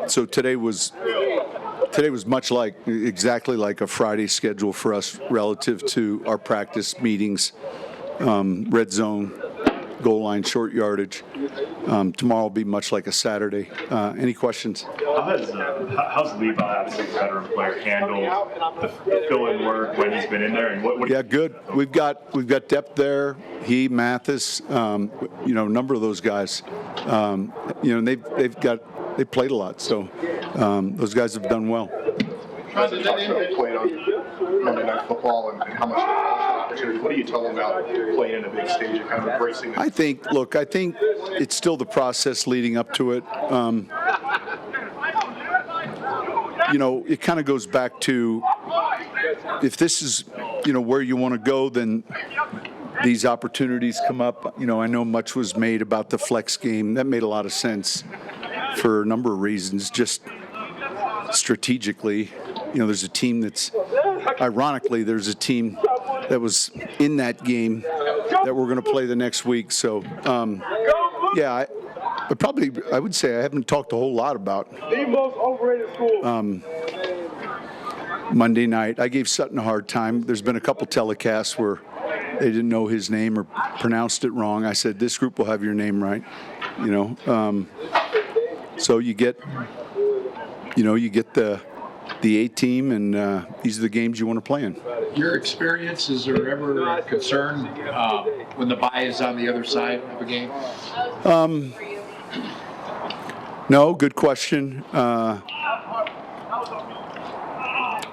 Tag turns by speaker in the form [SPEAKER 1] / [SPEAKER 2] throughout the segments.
[SPEAKER 1] So today was much exactly like a Friday schedule for us relative to our practice meetings, red zone, goal line, short yardage. Tomorrow will be much like a Saturday. Any questions?
[SPEAKER 2] How's Levi, obviously a veteran player, handled the fill-in work when he's been in there? And what
[SPEAKER 1] Yeah, good. We've got depth there. He, Mathis, a number of those guys. They've played a lot, so those guys have done well.
[SPEAKER 3] How did that impact playing on Monday Night Football and how much opportunity? What do you tell them about playing in a big stage and kind of embracing it?
[SPEAKER 1] I think it's still the process leading up to it. It kind of goes back to if this is, where you want to go, then these opportunities come up. I know much was made about the flex game. That made a lot of sense for a number of reasons, just strategically. There's a team there's a team that was in that game that we're going to play the next week. So, I would say I haven't talked a whole lot about
[SPEAKER 4] the most overrated school.
[SPEAKER 1] Monday night. I gave Sutton a hard time. There's been a couple telecasts where they didn't know his name or pronounced it wrong. I said, this group will have your name right. So you get the A team, and these are the games you want to play in.
[SPEAKER 5] Your experience, is there ever a concern when the bye is on the other side of a game?
[SPEAKER 1] No, good question.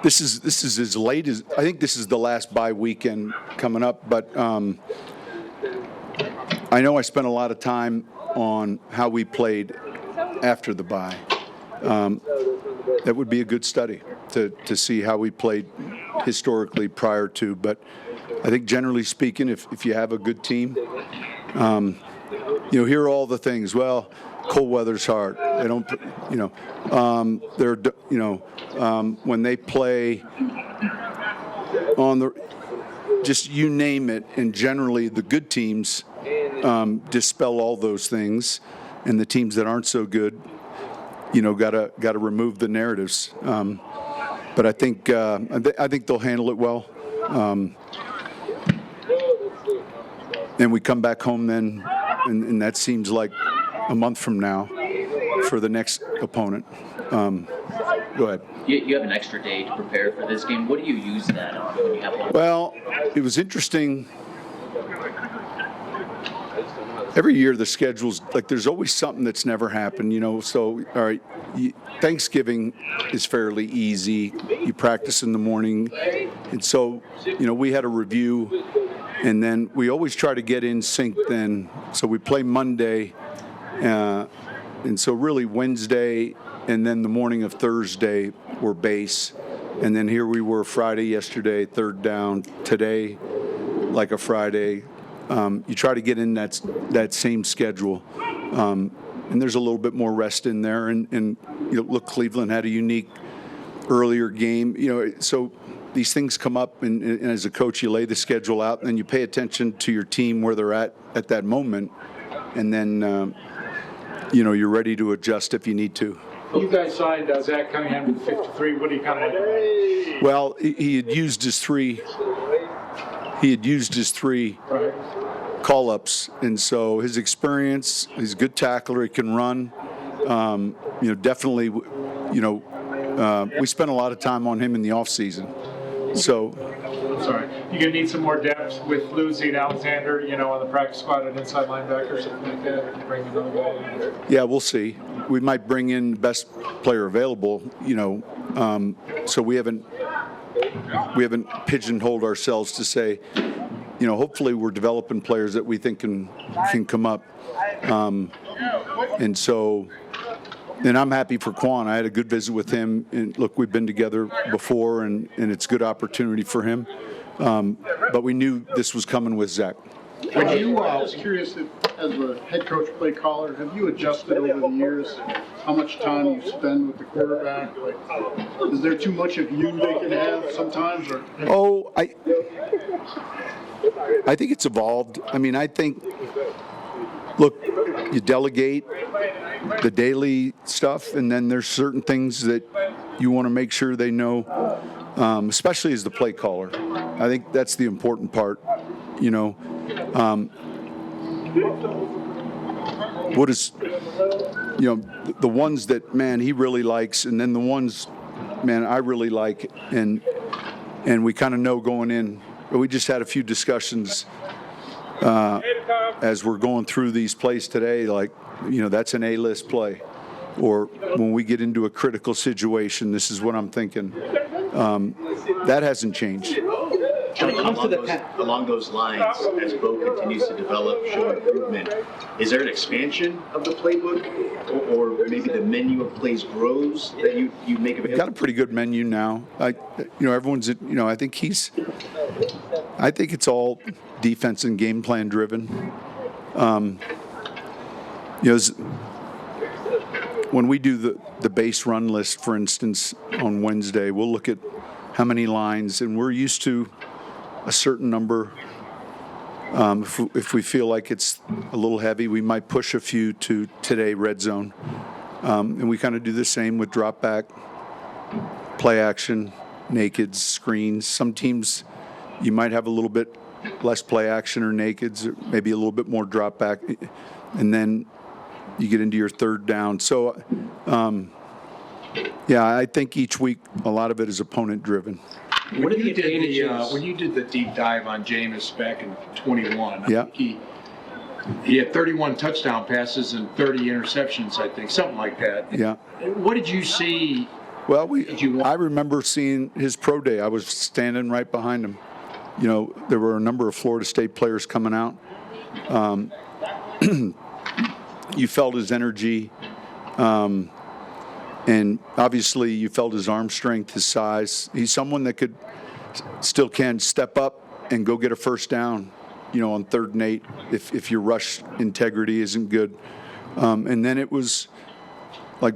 [SPEAKER 1] This is as late as I think this is the last bye weekend coming up, but I know I spent a lot of time on how we played after the bye. That would be a good study to see how we played historically prior to. But I think generally speaking, if you have a good team, hear all the things. Well, cold weather's hard. They don't, when they play on the, just you name it, and generally the good teams dispel all those things, and the teams that aren't so good, got to remove the narratives. But I think they'll handle it well. And we come back home then, and that seems like a month from now for the next opponent. Go ahead.
[SPEAKER 6] You have an extra day to prepare for this game. What do you use that on when you have one?
[SPEAKER 1] Well, it was interesting. Every year the schedule's like there's always something that's never happened, So, all right, Thanksgiving is fairly easy. You practice in the morning. And so, we had a review, and then we always try to get in sync then. So we play Monday, and so really Wednesday and then the morning of Thursday were base. And then here we were Friday yesterday, third down, today like a Friday. You try to get in that same schedule, and there's a little bit more rest in there. And look, Cleveland had a unique earlier game. So these things come up, and as a coach, you lay the schedule out, and then you pay attention to your team where they're at that moment, and then you're ready to adjust if you need to.
[SPEAKER 4] You guys signed Zach Cunningham to the 53. What do you kind of like?
[SPEAKER 1] Well, he had used his three.
[SPEAKER 4] Right.
[SPEAKER 1] Call-ups, and so his experience, he's a good tackler, he can run. Definitely, we spent a lot of time on him in the off-season. So,
[SPEAKER 4] Sorry, you're gonna need some more depth with losing Alexander, on the practice squad and inside linebacker or something like that. Bring another guy in.
[SPEAKER 1] Yeah, we'll see. We might bring in the best player available. So we haven't pigeonholed ourselves to say, hopefully we're developing players that we think can come up. And I'm happy for Quan. I had a good visit with him. And look, we've been together before, and it's a good opportunity for him. But we knew this was coming with Zach.
[SPEAKER 3] I'm just curious, as a head coach, play caller, have you adjusted over the years how much time you spend with the quarterback? Is there too much of you they can have sometimes?
[SPEAKER 1] I think it's evolved. I think, look, you delegate, the daily stuff, and then there's certain things that you want to make sure they know, especially as the play caller. I think that's the important part. What is, the ones that, man, he really likes, and then the ones, man, I really like, and we kind of know going in. We just had a few discussions as we're going through these plays today, like, that's an A-list play. Or when we get into a critical situation, this is what I'm thinking. That hasn't changed.
[SPEAKER 7] Along those lines, as Bo continues to develop, show improvement, is there an expansion of the playbook, or maybe the menu of plays grows that you make available?
[SPEAKER 1] Got a pretty good menu now. Everyone's, I think it's all defense and game plan driven. When we do the base run list, for instance, on Wednesday, we'll look at how many lines, and we're used to a certain number. If we feel like it's a little heavy, we might push a few to today red zone. And we kind of do the same with drop back, play action, nakeds, screens. Some teams, you might have a little bit less play action or nakeds, or maybe a little bit more drop back. And then you get into your third down. So, I think each week a lot of it is opponent driven.
[SPEAKER 5] When you did the deep dive on Jameis back in 21,
[SPEAKER 1] Yeah.
[SPEAKER 5] I think he had 31 touchdown passes and 30 interceptions, I think, something like that.
[SPEAKER 1] Yeah.
[SPEAKER 5] What did you see?
[SPEAKER 1] Well, I remember seeing his pro day. I was standing right behind him. There were a number of Florida State players coming out. You felt his energy, and obviously you felt his arm strength, his size. He's someone that still can step up and go get a first down, on 3rd and 8 if your rush integrity isn't good. And then it was like,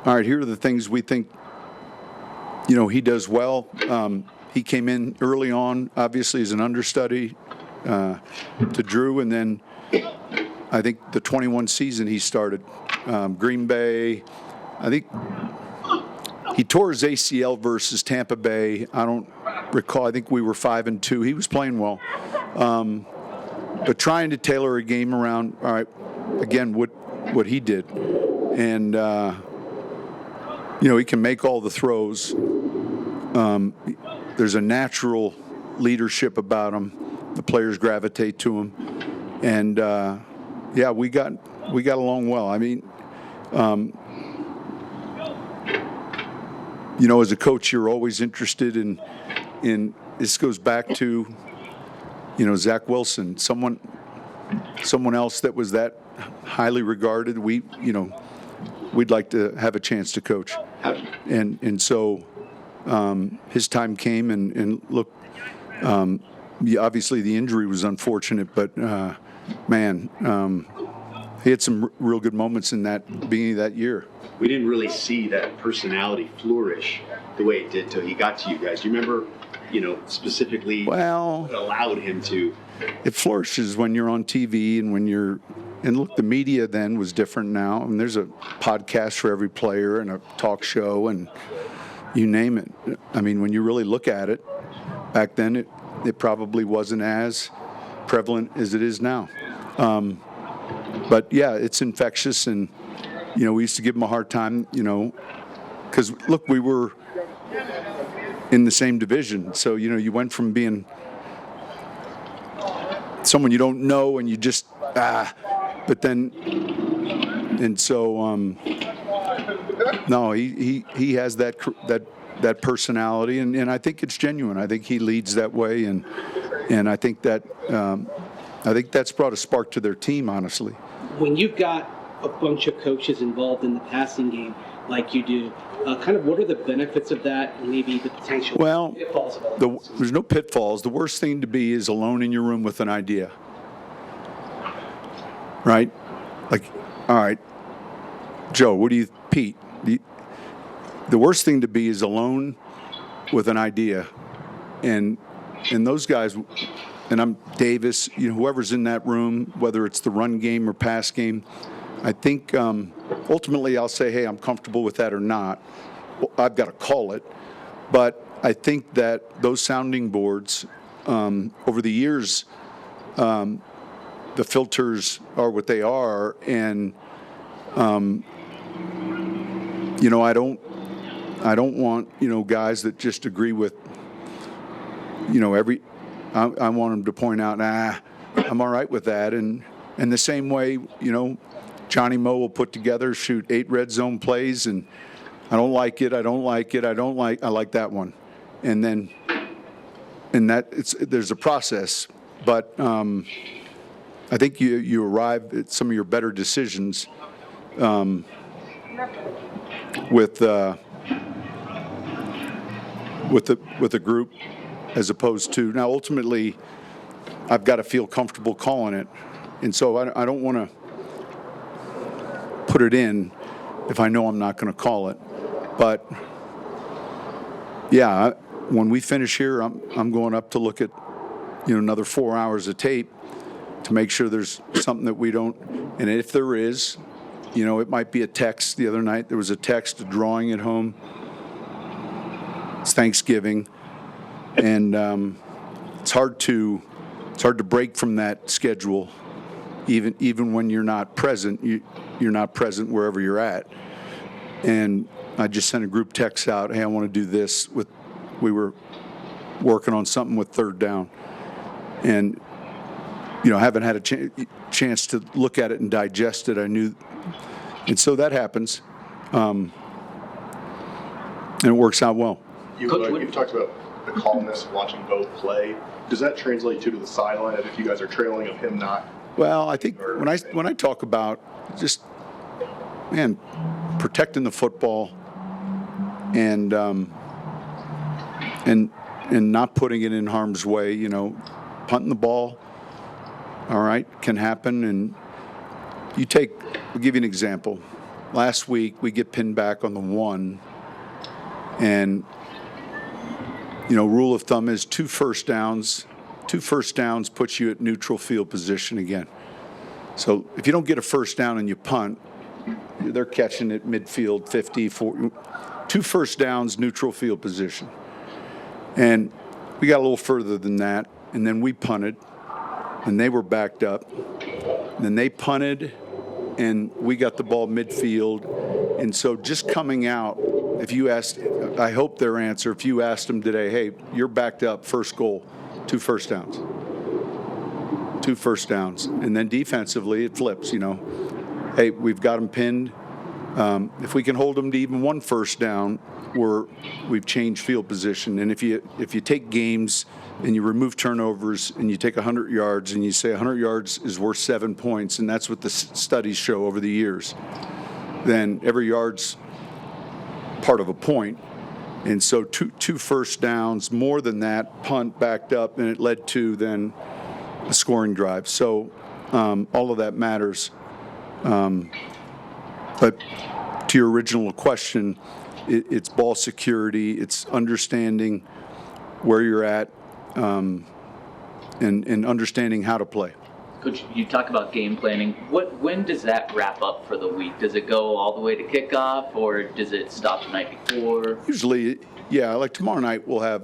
[SPEAKER 1] all right, here are the things we think, he does well. He came in early on, obviously, as an understudy to Drew, and then I think the 21 season he started. Green Bay, I think he tore his ACL versus Tampa Bay. I don't recall. I think we were 5-2. He was playing well. But trying to tailor a game around, all right, again, what he did. And, he can make all the throws. There's a natural leadership about him. The players gravitate to him. And, we got along well. I mean, as a coach, you're always interested in this goes back to, Zach Wilson, someone else that was that highly regarded. We'd like to have a chance to coach. And so his time came, and look, obviously the injury was unfortunate, but he had some real good moments in that beginning of that year.
[SPEAKER 7] We didn't really see that personality flourish the way it did till he got to you guys. Do you remember, specifically what allowed him to?
[SPEAKER 1] It flourishes when you're on TV and look, the media then was different now. And there's a podcast for every player and a talk show and you name it. I mean, when you really look at it, back then it probably wasn't as prevalent as it is now. But it's infectious, and we used to give him a hard time, because look, we were in the same division, so you went from being someone you don't know and you just but then, and so no, he has that personality, and I think it's genuine. I think he leads that way, and I think that. I think that's brought a spark to their team, honestly.
[SPEAKER 8] When you've got a bunch of coaches involved in the passing game like you do, kind of what are the benefits of that and maybe the potential pitfalls of all that?
[SPEAKER 1] There's no pitfalls. The worst thing to be is alone in your room with an idea. Right? Like, all right, Joe, Pete, the worst thing to be is alone with an idea. And those guys, and I'm Davis, whoever's in that room, whether it's the run game or pass game, I think ultimately I'll say, hey, I'm comfortable with that or not. Well, I've got to call it. But I think that those sounding boards, over the years, the filters are what they are. And, you know, I don't want, you know, guys that just agree with, you know, I want them to point out, I'm all right with that. And the same way, you know, Johnny Moe will put together, shoot 8 red zone plays, and I don't like it, I like that one. And then, there's a process. But I think you arrive at some of your better decisions with a group, as opposed to, now ultimately I've got to feel comfortable calling it, and so I don't want to put it in if I know I'm not going to call it. But yeah, when we finish here, I'm going up to look at, you know, another 4 hours of tape to make sure there's something that we don't, and if there is, you know, it might be a text. The other night there was a text, a drawing at home. It's Thanksgiving, and it's hard to break from that schedule, even when you're not present. You're not present wherever you're at. And I just sent a group text out, hey, I want to do this. We were working on something with third down, and you know, I haven't had a chance to look at it and digest it. I knew, and so that happens, and it works out well.
[SPEAKER 9] You've talked about the calmness of watching both play. Does that translate to the sideline if you guys are trailing, of him not?
[SPEAKER 1] Well, I think when I talk about just, man, protecting the football and not putting it in harm's way, you know, punting the ball, all right, can happen. And I'll give you an example. Last week we get pinned back on the 1, and you know, rule of thumb is 2 first downs. 2 first downs puts you at neutral field position again. So if you don't get a first down and you punt, they're catching it midfield, 50, 40. 2 first downs, neutral field position. And we got a little further than that, and then we punted, and they were backed up. And then they punted, and we got the ball midfield. And so just coming out, if you asked, I hope their answer, if you asked them today, hey, you're backed up, first goal, 2 first downs. 2 first downs. And then defensively, it flips, you know. Hey, we've got them pinned. If we can hold them to even 1 first down, we've changed field position. And if you take games and you remove turnovers and you take 100 yards and you say 100 yards is worth 7 points, and that's what the studies show over the years, then every yard's part of a point. And so 2 first downs, more than that, punt backed up, and it led to then a scoring drive. So all of that matters. But to your original question, it's ball security, it's understanding where you're at, and understanding how to play.
[SPEAKER 6] Coach, you talk about game planning. When does that wrap up for the week? Does it go all the way to kickoff, or does it stop the night before?
[SPEAKER 1] Usually, yeah, like tomorrow night we'll have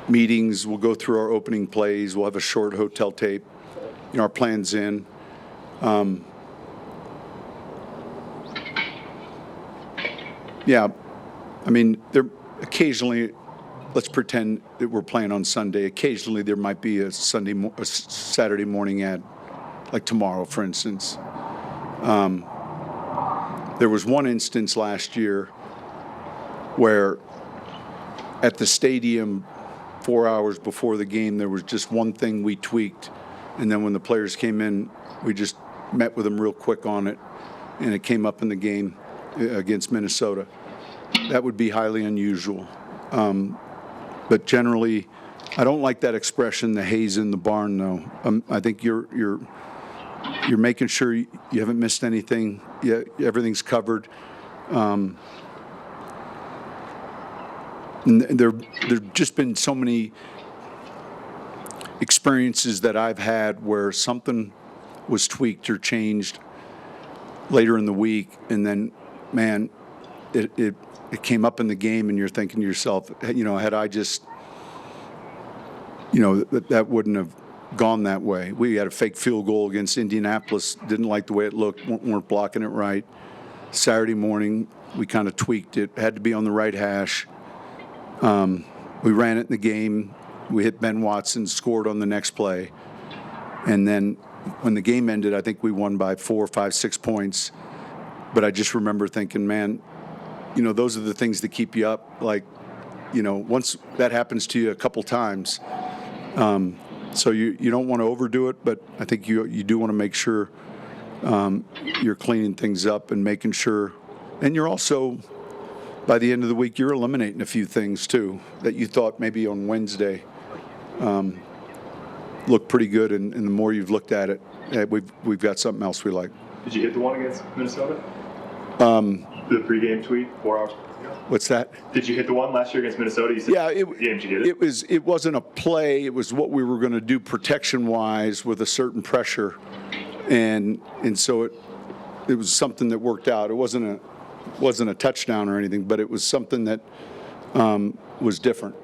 [SPEAKER 1] meetings, we'll go through our opening plays, we'll have a short hotel tape, you know, our plan's in. Yeah, I mean, there occasionally, let's pretend that we're playing on Sunday. Occasionally there might be a Saturday morning ad, like tomorrow, for instance. There was one instance last year where at the stadium 4 hours before the game, there was just one thing we tweaked. And then when the players came in, we just met with them real quick on it, and it came up in the game against Minnesota. That would be highly unusual. But generally, I don't like that expression, the hay's in the barn, though. I think you're making sure you haven't missed anything. Yeah, everything's covered. And there've just been so many experiences that I've had where something was tweaked or changed, later in the week, and then, man, it came up in the game, and you're thinking to yourself, had I just, that wouldn't have gone that way. We had a fake field goal against Indianapolis, didn't like the way it looked, weren't blocking it right. Saturday morning, we kind of tweaked it, had to be on the right hash. We ran it in the game. We hit Ben Watson, scored on the next play. And then when the game ended, I think we won by 4, 5, 6 points. But I just remember thinking, man, those are the things that keep you up. Like, once that happens to you a couple times, so you don't want to overdo it, but I think you do want to make sure you're cleaning things up and making sure. And you're also, by the end of the week, you're eliminating a few things, too, that you thought maybe on Wednesday looked pretty good. And the more you've looked at it, we've got something else we like.
[SPEAKER 2] Did you hit the one against Minnesota? The pregame tweet 4 hours ago?
[SPEAKER 1] What's that?
[SPEAKER 2] Did you hit the one last year against Minnesota? You said games you did it.
[SPEAKER 1] It wasn't a play. It was what we were going to do protection-wise with a certain pressure. And so it was something that worked out. It wasn't a touchdown or anything, but it was something that was different.